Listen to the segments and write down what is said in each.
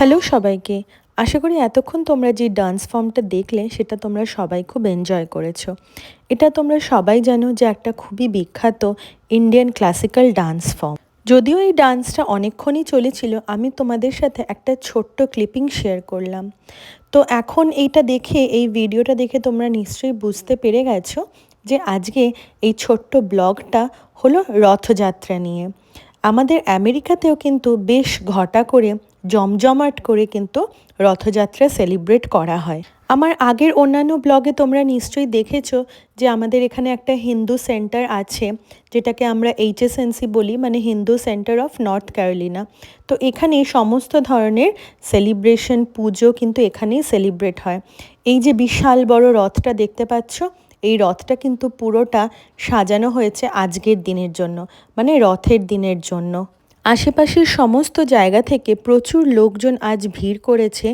Hello সবাইকে। আশা করি এতক্ষণ তোমরা যে ডান্স ফর্মটা দেখলে সেটা তোমরা সবাই খুব এনজয় করেছো। এটা তোমরা সবাই জানো যে একটা খুবই বিখ্যাত ইন্ডিয়ান ক্লাসিক্যাল ডান্স ফর্ম। যদিও এই ডান্সটা অনেকক্ষণই চলেছিল, আমি তোমাদের সাথে একটা ছোট্ট ক্লিপিং শেয়ার করলাম। তো এখন এই ভিডিওটা দেখে তোমরা নিশ্চয়ই বুঝতে পেরে গেছো যে আজকে এই ছোট্ট ব্লগটা হলো রথযাত্রা নিয়ে। আমাদের আমেরিকাতেও কিন্তু বেশ ঘটা করে জমজমাট করে কিন্তু রথযাত্রা সেলিব্রেট করা হয়। আমার আগের অন্যান্য ব্লগে তোমরা নিশ্চয়ই দেখেছো যে আমাদের এখানে একটা হিন্দু সেন্টার আছে, যেটাকে আমরা HSNC বলি, মানে Hindu center of North Carolina. তো এখানে সমস্ত ধরনের সেলিব্রেশন, পুজো কিন্তু এখানেই সেলিব্রেট হয়। এই যে বিশাল বড় রথটা দেখতে পাচ্ছ, এই রথটা কিন্তু পুরোটা সাজানো হয়েছে আজকের দিনের জন্য, মানে রথের দিনের জন্য। আশেপাশের সমস্ত জায়গা থেকে প্রচুর লোকজন আজ ভিড় করেছে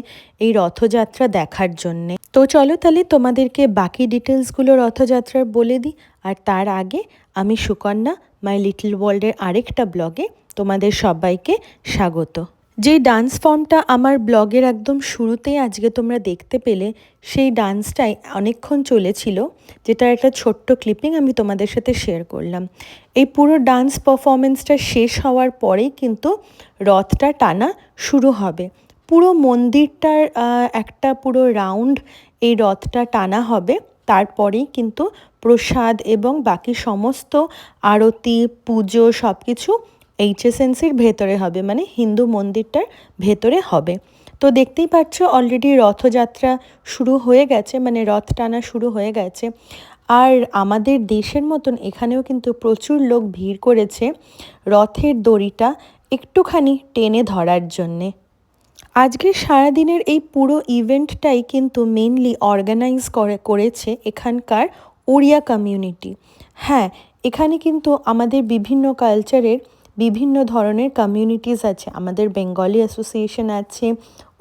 এই রথযাত্রা দেখার জন্যে। তো চলো তাহলে তোমাদেরকে বাকি ডিটেলসগুলো রথযাত্রার বলে দিই। আর তার আগে আমি সুকন্যা, মাই লিটল ওয়ার্ল্ডের আরেকটা ব্লগে তোমাদের সবাইকে স্বাগত। যেই ডান্স ফর্মটা আমার ব্লগের একদম শুরুতেই আজকে তোমরা দেখতে পেলে, সেই ডান্সটাই অনেকক্ষণ চলেছিল, যেটার একটা ছোট্ট ক্লিপিং আমি তোমাদের সাথে শেয়ার করলাম। এই পুরো ডান্স পারফরমেন্সটা শেষ হওয়ার পরেই কিন্তু রথটা টানা শুরু হবে। পুরো মন্দিরটার একটা পুরো রাউন্ড এই রথটা টানা হবে। তারপরেই কিন্তু প্রসাদ এবং বাকি সমস্ত আরতি, পুজো সব কিছু HSNCর ভেতরে হবে, মানে হিন্দু মন্দিরটার ভেতরে হবে। তো দেখতেই পাচ্ছ অলরেডি রথযাত্রা শুরু হয়ে গেছে, মানে রথ টানা শুরু হয়ে গেছে। আর আমাদের দেশের মতন এখানেও কিন্তু প্রচুর লোক ভিড় করেছে রথের দড়িটা একটুখানি টেনে ধরার জন্যে। আজকে সারাদিনের এই পুরো ইভেন্টটাই কিন্তু মেনলি অর্গানাইজ করেছে এখানকার ওড়িয়া কমিউনিটি। হ্যাঁ, এখানে কিন্তু আমাদের বিভিন্ন কালচারের বিভিন্ন ধরনের কমিউনিটিস আছে। আমাদের বেঙ্গলি অ্যাসোসিয়েশন আছে,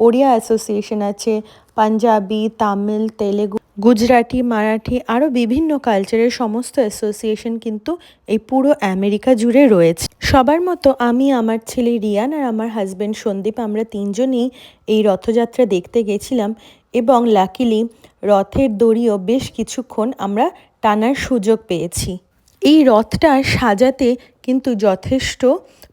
ওড়িয়া অ্যাসোসিয়েশন আছে, পাঞ্জাবি, তামিল, তেলেগু, গুজরাটি, মারাঠি, আরও বিভিন্ন কালচারের সমস্ত অ্যাসোসিয়েশন কিন্তু এই পুরো আমেরিকা জুড়ে রয়েছে। সবার মতো আমি, আমার ছেলে রিয়ান আর আমার হাজব্যান্ড সন্দীপ, আমরা তিনজনই এই রথযাত্রা দেখতে গেছিলাম এবং লাকিলি রথের দড়িও বেশ কিছুক্ষণ আমরা টানার সুযোগ পেয়েছি। এই রথটা সাজাতে কিন্তু যথেষ্ট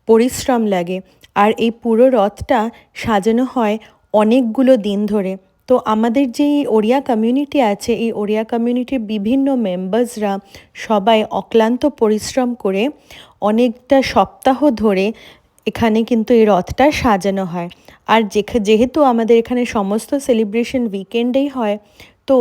পরিশ্রম লাগে, আর এই পুরো রথটা সাজানো হয় অনেকগুলো দিন ধরে। তো আমাদের যে ওড়িয়া কমিউনিটি আছে, এই ওড়িয়া কমিউনিটির বিভিন্ন মেম্বার্সরা সবাই অক্লান্ত পরিশ্রম করে অনেকটা সপ্তাহ ধরে এখানে কিন্তু এই রথটা সাজানো হয়। আর যেহেতু আমাদের এখানে সমস্ত সেলিব্রেশন উইকেন্ডেই হয়, তো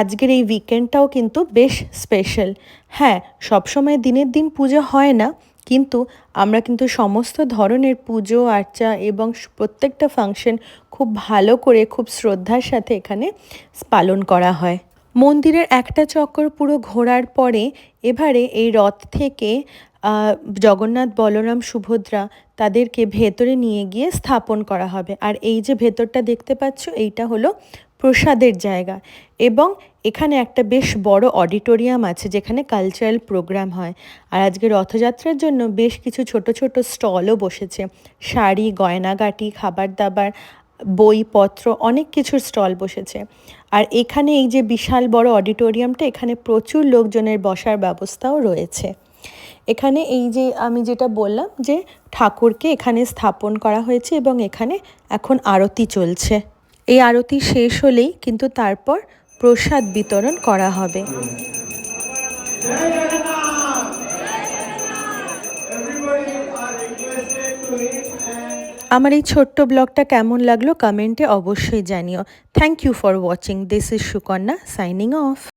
আজকের এই উইকেন্ডটাও কিন্তু বেশ স্পেশাল। হ্যাঁ, সবসময় দিনের দিন পুজো হয় না, কিন্তু আমরা কিন্তু সমস্ত ধরনের পুজো আর্চা এবং প্রত্যেকটা ফাংশন খুব ভালো করে, খুব শ্রদ্ধার সাথে এখানে পালন করা হয়। মন্দিরের একটা চক্কর পুরো ঘোরার পরে এবারে এই রথ থেকে জগন্নাথ, বলরাম, সুভদ্রা তাদেরকে ভেতরে নিয়ে গিয়ে স্থাপন করা হবে। আর এই যে ভেতরটা দেখতে পাচ্ছ, এইটা হলো প্রসাদের জায়গা। এবং এখানে একটা বেশ বড় অডিটোরিয়াম আছে যেখানে কালচারাল প্রোগ্রাম হয়। আর আজকে রথযাত্রার জন্য বেশ কিছু ছোট ছোট স্টলও বসেছে। শাড়ি, গয়নাগাটি, খাবার দাবার, বইপত্র, অনেক কিছুর স্টল বসেছে। আর এখানে এই যে বিশাল বড় অডিটোরিয়ামটা, এখানে প্রচুর লোকজনের বসার ব্যবস্থাও রয়েছে। এখানে এই যে আমি যেটা বললাম যে ঠাকুরকে এখানে স্থাপন করা হয়েছে এবং এখানে এখন আরতি চলছে। এই আরতি শেষ হলেই কিন্তু তারপর প্রসাদ বিতরণ করা হবে। আমার এই ছোট্ট ব্লগটা কেমন লাগলো কমেন্টে অবশ্যই জানিও। Thank you for watching. This is Sukanya signing of.